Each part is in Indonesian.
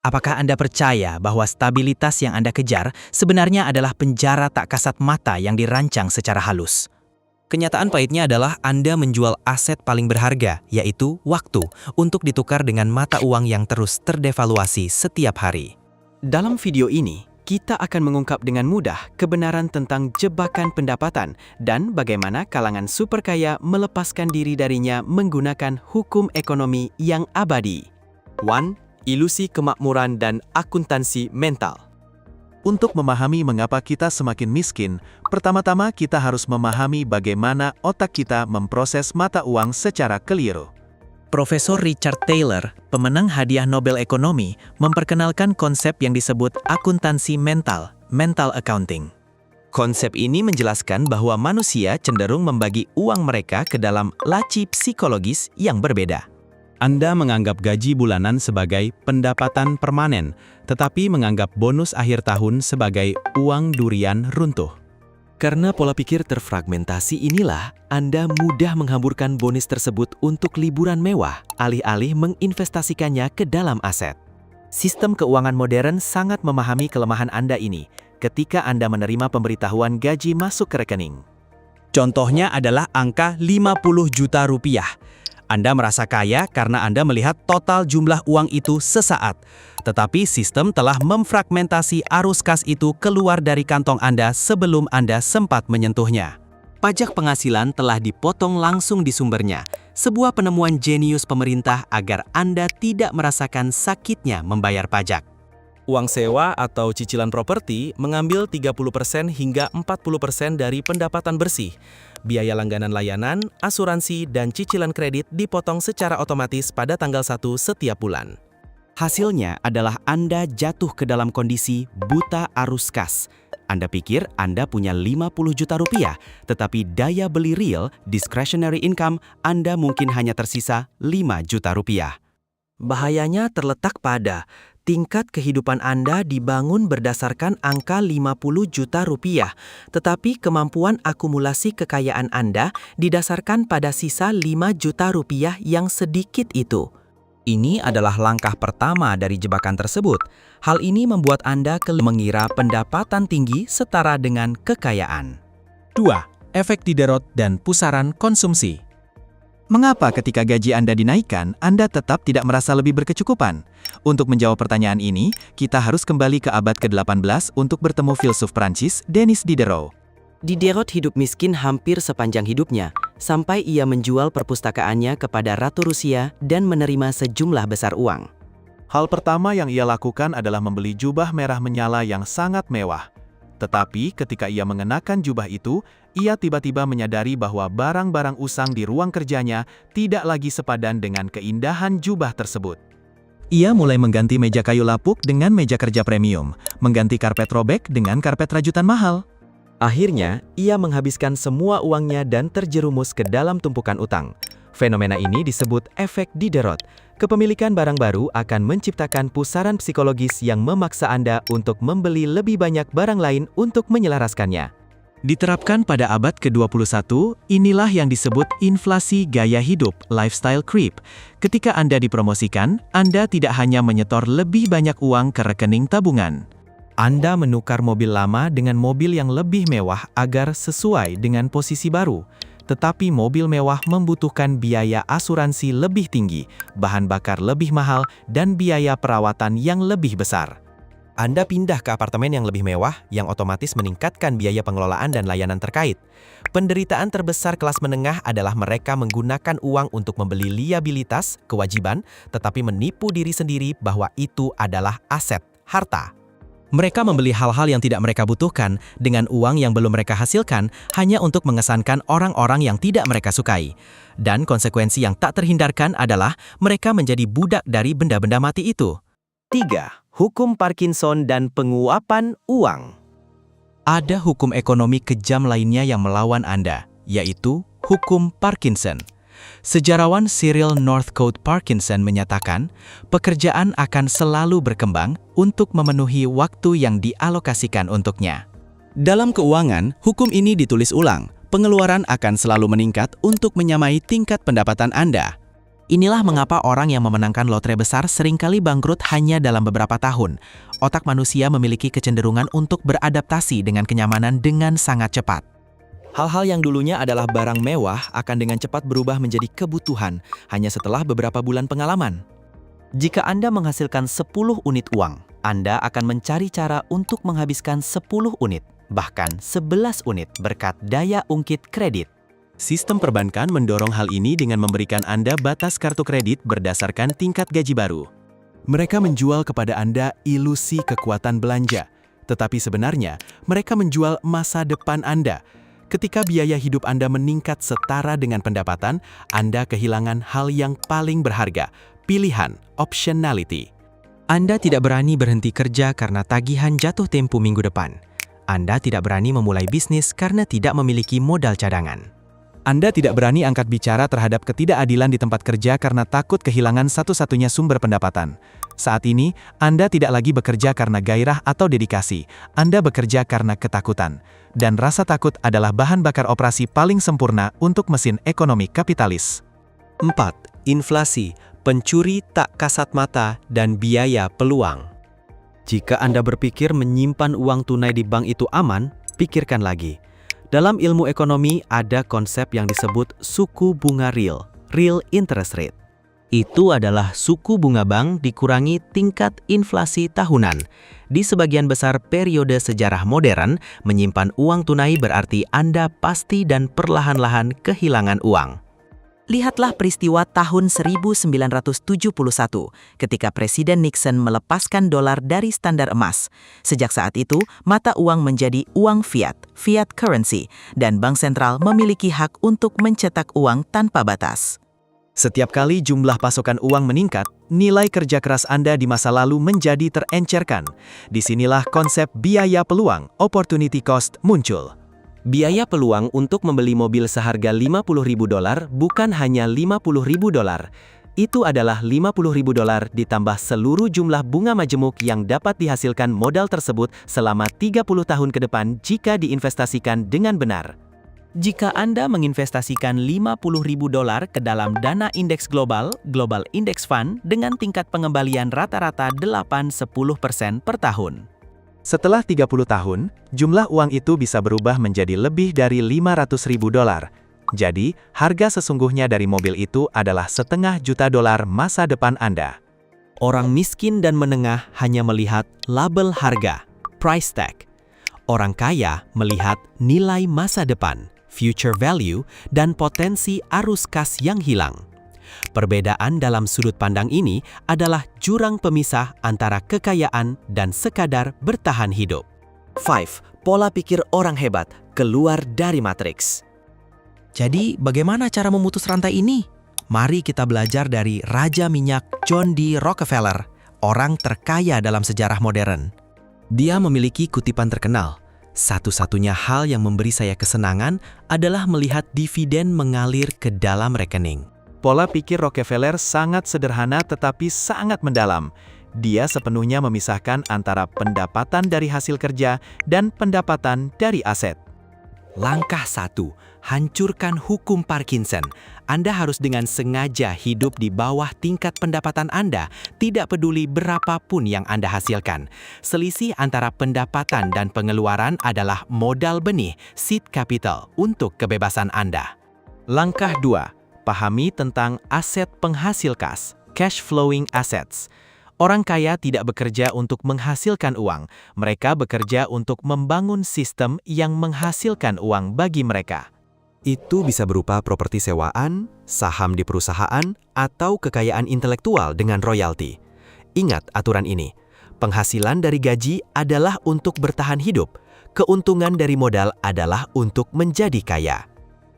Apakah Anda percaya bahwa stabilitas yang Anda kejar sebenarnya adalah penjara tak kasat mata yang dirancang secara halus? Kenyataan pahitnya adalah Anda menjual aset paling berharga, yaitu waktu, untuk ditukar dengan mata uang yang terus terdevaluasi setiap hari. Dalam video ini, kita akan mengungkap dengan mudah kebenaran tentang jebakan pendapatan dan bagaimana kalangan super kaya melepaskan diri darinya menggunakan hukum ekonomi yang abadi. 1. Ilusi kemakmuran dan akuntansi mental. Untuk memahami mengapa kita semakin miskin, pertama-tama kita harus memahami bagaimana otak kita memproses mata uang secara keliru. Profesor Richard Thaler, pemenang hadiah Nobel Ekonomi, memperkenalkan konsep yang disebut akuntansi mental, mental accounting. Konsep ini menjelaskan bahwa manusia cenderung membagi uang mereka ke dalam laci psikologis yang berbeda. Anda menganggap gaji bulanan sebagai pendapatan permanen, tetapi menganggap bonus akhir tahun sebagai uang durian runtuh. Karena pola pikir terfragmentasi inilah, Anda mudah menghamburkan bonus tersebut untuk liburan mewah, alih-alih menginvestasikannya ke dalam aset. Sistem keuangan modern sangat memahami kelemahan Anda ini ketika Anda menerima pemberitahuan gaji masuk ke rekening. Contohnya adalah angka 50 juta rupiah. Anda merasa kaya karena Anda melihat total jumlah uang itu sesaat. Tetapi sistem telah memfragmentasi arus kas itu keluar dari kantong Anda sebelum Anda sempat menyentuhnya. Pajak penghasilan telah dipotong langsung di sumbernya, sebuah penemuan jenius pemerintah agar Anda tidak merasakan sakitnya membayar pajak. Uang sewa atau cicilan properti mengambil 30% hingga 40% dari pendapatan bersih. Biaya langganan layanan, asuransi, dan cicilan kredit dipotong secara otomatis pada tanggal 1 setiap bulan. Hasilnya adalah Anda jatuh ke dalam kondisi buta arus kas. Anda pikir Anda punya 50 juta rupiah, tetapi daya beli real, discretionary income, Anda mungkin hanya tersisa 5 juta rupiah. Bahayanya terletak pada tingkat kehidupan Anda dibangun berdasarkan angka 50 juta rupiah, tetapi kemampuan akumulasi kekayaan Anda didasarkan pada sisa 5 juta rupiah yang sedikit itu. Ini adalah langkah pertama dari jebakan tersebut. Hal ini membuat Anda mengira pendapatan tinggi setara dengan kekayaan. 2. Efek Diderot dan pusaran konsumsi. Mengapa ketika gaji Anda dinaikkan, Anda tetap tidak merasa lebih berkecukupan? Untuk menjawab pertanyaan ini, kita harus kembali ke abad ke-18 untuk bertemu filsuf Prancis, Denis Diderot. Diderot hidup miskin hampir sepanjang hidupnya, sampai ia menjual perpustakaannya kepada Ratu Rusia dan menerima sejumlah besar uang. Hal pertama yang ia lakukan adalah membeli jubah merah menyala yang sangat mewah. Tetapi ketika ia mengenakan jubah itu, ia tiba-tiba menyadari bahwa barang-barang usang di ruang kerjanya tidak lagi sepadan dengan keindahan jubah tersebut. Ia mulai mengganti meja kayu lapuk dengan meja kerja premium, mengganti karpet robek dengan karpet rajutan mahal. Akhirnya, ia menghabiskan semua uangnya dan terjerumus ke dalam tumpukan utang. Fenomena ini disebut efek Diderot. Kepemilikan barang baru akan menciptakan pusaran psikologis yang memaksa Anda untuk membeli lebih banyak barang lain untuk menyelaraskannya. Diterapkan pada abad ke-21, inilah yang disebut inflasi gaya hidup, lifestyle creep. Ketika Anda dipromosikan, Anda tidak hanya menyetor lebih banyak uang ke rekening tabungan. Anda menukar mobil lama dengan mobil yang lebih mewah agar sesuai dengan posisi baru. Tetapi mobil mewah membutuhkan biaya asuransi lebih tinggi, bahan bakar lebih mahal, dan biaya perawatan yang lebih besar. Anda pindah ke apartemen yang lebih mewah, yang otomatis meningkatkan biaya pengelolaan dan layanan terkait. Penderitaan terbesar kelas menengah adalah mereka menggunakan uang untuk membeli liabilitas, kewajiban, tetapi menipu diri sendiri bahwa itu adalah aset, harta. Mereka membeli hal-hal yang tidak mereka butuhkan dengan uang yang belum mereka hasilkan hanya untuk mengesankan orang-orang yang tidak mereka sukai. Dan konsekuensi yang tak terhindarkan adalah mereka menjadi budak dari benda-benda mati itu. 3. Hukum Parkinson dan penguapan uang. Ada hukum ekonomi kejam lainnya yang melawan Anda, yaitu hukum Parkinson. Sejarawan Cyril Northcote Parkinson menyatakan, pekerjaan akan selalu berkembang untuk memenuhi waktu yang dialokasikan untuknya. Dalam keuangan, hukum ini ditulis ulang. Pengeluaran akan selalu meningkat untuk menyamai tingkat pendapatan Anda. Inilah mengapa orang yang memenangkan lotre besar seringkali bangkrut hanya dalam beberapa tahun. Otak manusia memiliki kecenderungan untuk beradaptasi dengan kenyamanan dengan sangat cepat. Hal-hal yang dulunya adalah barang mewah akan dengan cepat berubah menjadi kebutuhan hanya setelah beberapa bulan pengalaman. Jika Anda menghasilkan 10 unit uang, Anda akan mencari cara untuk menghabiskan 10 unit, bahkan 11 unit berkat daya ungkit kredit. Sistem perbankan mendorong hal ini dengan memberikan Anda batas kartu kredit berdasarkan tingkat gaji baru. Mereka menjual kepada Anda ilusi kekuatan belanja, tetapi sebenarnya mereka menjual masa depan Anda. Ketika biaya hidup Anda meningkat setara dengan pendapatan, Anda kehilangan hal yang paling berharga, pilihan, optionality. Anda tidak berani berhenti kerja karena tagihan jatuh tempo minggu depan. Anda tidak berani memulai bisnis karena tidak memiliki modal cadangan. Anda tidak berani angkat bicara terhadap ketidakadilan di tempat kerja karena takut kehilangan satu-satunya sumber pendapatan. Saat ini, Anda tidak lagi bekerja karena gairah atau dedikasi. Anda bekerja karena ketakutan. Dan rasa takut adalah bahan bakar operasi paling sempurna untuk mesin ekonomi kapitalis. 4. Inflasi, pencuri tak kasat mata, dan biaya peluang. Jika Anda berpikir menyimpan uang tunai di bank itu aman, pikirkan lagi. Dalam ilmu ekonomi ada konsep yang disebut suku bunga real interest rate. Itu adalah suku bunga bank dikurangi tingkat inflasi tahunan. Di sebagian besar periode sejarah modern, menyimpan uang tunai berarti Anda pasti dan perlahan-lahan kehilangan uang. Lihatlah peristiwa tahun 1971 ketika Presiden Nixon melepaskan dolar dari standar emas. Sejak saat itu, mata uang menjadi uang fiat currency, dan bank sentral memiliki hak untuk mencetak uang tanpa batas. Setiap kali jumlah pasokan uang meningkat, nilai kerja keras Anda di masa lalu menjadi terencerkan. Disinilah konsep biaya peluang, opportunity cost, muncul. Biaya peluang untuk membeli mobil seharga $50.000 bukan hanya $50.000. Itu adalah $50.000 ditambah seluruh jumlah bunga majemuk yang dapat dihasilkan modal tersebut selama 30 tahun ke depan jika diinvestasikan dengan benar. Jika Anda menginvestasikan $50.000 ke dalam dana indeks global index fund dengan tingkat pengembalian rata-rata 8-10% per tahun. Setelah 30 tahun, jumlah uang itu bisa berubah menjadi lebih dari $500.000. Jadi, harga sesungguhnya dari mobil itu adalah $500.000 masa depan Anda. Orang miskin dan menengah hanya melihat label harga, price tag. Orang kaya melihat nilai masa depan, future value, dan potensi arus kas yang hilang. Perbedaan dalam sudut pandang ini adalah jurang pemisah antara kekayaan dan sekadar bertahan hidup. 5. Pola pikir orang hebat keluar dari matriks. Jadi, bagaimana cara memutus rantai ini? Mari kita belajar dari Raja Minyak John D. Rockefeller, orang terkaya dalam sejarah modern. Dia memiliki kutipan terkenal, "Satu-satunya hal yang memberi saya kesenangan adalah melihat dividen mengalir ke dalam rekening." Pola pikir Rockefeller sangat sederhana tetapi sangat mendalam. Dia sepenuhnya memisahkan antara pendapatan dari hasil kerja dan pendapatan dari aset. Langkah 1. Hancurkan hukum Parkinson. Anda harus dengan sengaja hidup di bawah tingkat pendapatan Anda, tidak peduli berapapun yang Anda hasilkan. Selisih antara pendapatan dan pengeluaran adalah modal benih, seed capital, untuk kebebasan Anda. Langkah 2. Pahami tentang aset penghasil kas, cash flowing assets. Orang kaya tidak bekerja untuk menghasilkan uang, mereka bekerja untuk membangun sistem yang menghasilkan uang bagi mereka. Itu bisa berupa properti sewaan, saham di perusahaan, atau kekayaan intelektual dengan royalti. Ingat aturan ini, penghasilan dari gaji adalah untuk bertahan hidup, keuntungan dari modal adalah untuk menjadi kaya.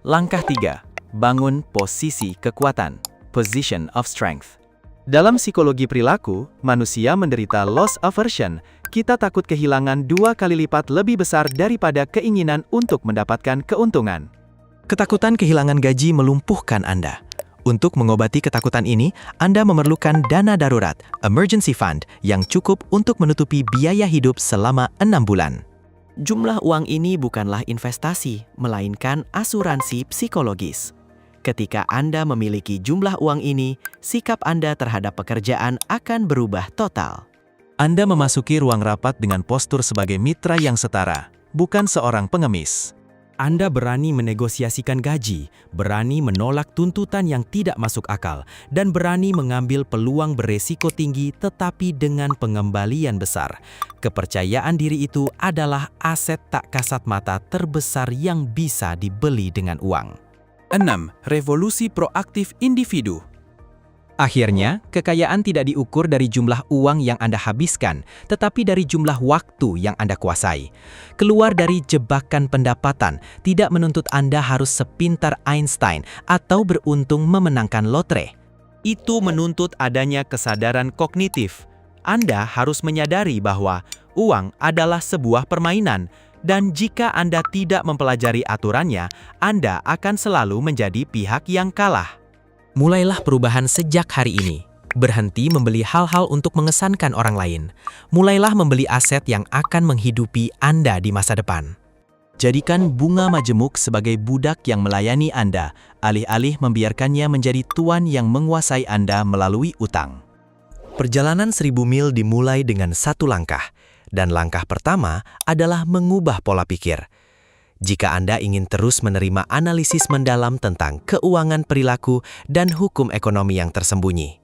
Langkah 3. Bangun posisi kekuatan, position of strength. Dalam psikologi perilaku, manusia menderita loss aversion. Kita takut kehilangan 2 kali lipat lebih besar daripada keinginan untuk mendapatkan keuntungan. Ketakutan kehilangan gaji melumpuhkan Anda. Untuk mengobati ketakutan ini, Anda memerlukan dana darurat, emergency fund, yang cukup untuk menutupi biaya hidup selama 6 bulan. Jumlah uang ini bukanlah investasi, melainkan asuransi psikologis. Ketika Anda memiliki jumlah uang ini, sikap Anda terhadap pekerjaan akan berubah total. Anda memasuki ruang rapat dengan postur sebagai mitra yang setara, bukan seorang pengemis. Anda berani menegosiasikan gaji, berani menolak tuntutan yang tidak masuk akal, dan berani mengambil peluang beresiko tinggi tetapi dengan pengembalian besar. Kepercayaan diri itu adalah aset tak kasat mata terbesar yang bisa dibeli dengan uang. 6. Revolusi proaktif individu. Akhirnya, kekayaan tidak diukur dari jumlah uang yang Anda habiskan, tetapi dari jumlah waktu yang Anda kuasai. Keluar dari jebakan pendapatan tidak menuntut Anda harus sepintar Einstein atau beruntung memenangkan lotre. Itu menuntut adanya kesadaran kognitif. Anda harus menyadari bahwa uang adalah sebuah permainan, dan jika Anda tidak mempelajari aturannya, Anda akan selalu menjadi pihak yang kalah. Mulailah perubahan sejak hari ini. Berhenti membeli hal-hal untuk mengesankan orang lain. Mulailah membeli aset yang akan menghidupi Anda di masa depan. Jadikan bunga majemuk sebagai budak yang melayani Anda, alih-alih membiarkannya menjadi tuan yang menguasai Anda melalui utang. Perjalanan 1000 mil dimulai dengan satu langkah, dan langkah pertama adalah mengubah pola pikir. Jika Anda ingin terus menerima analisis mendalam tentang keuangan perilaku dan hukum ekonomi yang tersembunyi,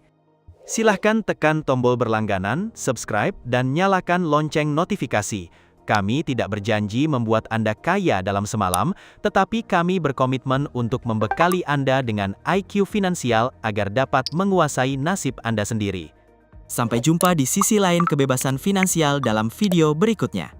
Silahkan tekan tombol berlangganan, subscribe, dan nyalakan lonceng notifikasi. Kami tidak berjanji membuat Anda kaya dalam semalam, tetapi kami berkomitmen untuk membekali Anda dengan IQ finansial agar dapat menguasai nasib Anda sendiri. Sampai jumpa di sisi lain kebebasan finansial dalam video berikutnya.